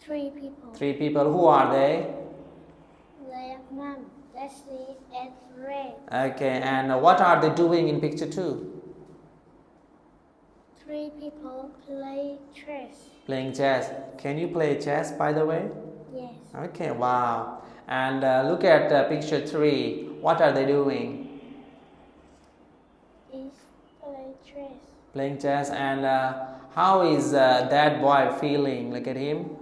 Three people. Three people. Who are they? Their mom, Leslie, and Red. Okay, and what are they doing in picture 2? Three people play chess. Playing chess. Can you play chess, by the way? Yes. Okay, wow. And look at picture 3. What are they doing? Is play chess. Playing chess. And how is that boy feeling? Look at him.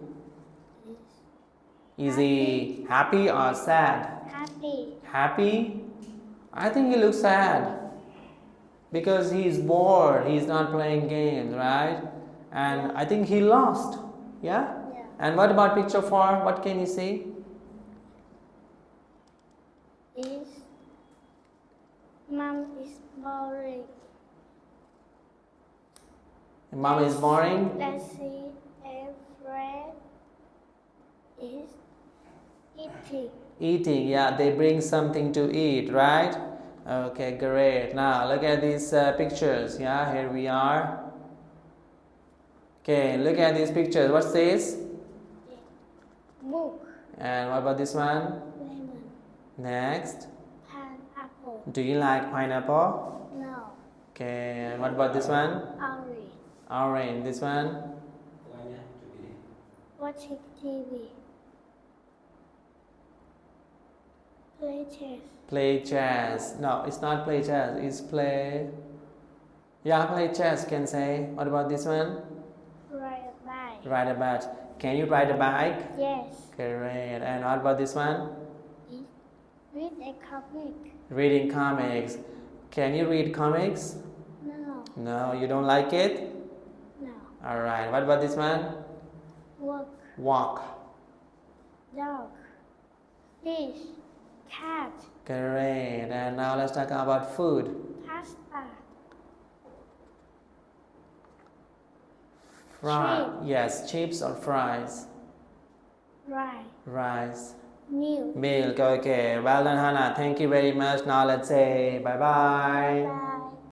Is he happy or sad? Happy. Happy? I think he looks sad because he is bored. He's not playing games, right? And I think he lost. Yeah? Yeah. And what about picture 4? What can you see? Is mom is boring. Mom is boring. Leslie and Fred is eating. Eating, yeah, they bring something to eat, right? Okay, great. Now look at these pictures. Yeah, here we are. Okay, look at these pictures. What's this? Book. And what about this one? Lemon. Next. Pineapple. Do you like pineapple? No. Okay, and what about this one? Orange. Orange. This one? Watching TV. Play chess. Play chess. No, it's not play chess. It's play. Yeah, play chess. Can say. What about this one? Ride a bike. Ride a bike. Can you ride a bike? Yes. Great. And what about this one? Read a comic. Reading comics. Can you read comics? No. No, you don't like it? No. Alright. What about this one? Walk. Walk. Dog. Fish. Cat. Great. And now let's talk about food. Pasta. Yes, chips or fries? Rice. Rice. Milk. Milk. Okay. Well done, Hannah. Thank you very much. Now let's say bye-bye. Bye.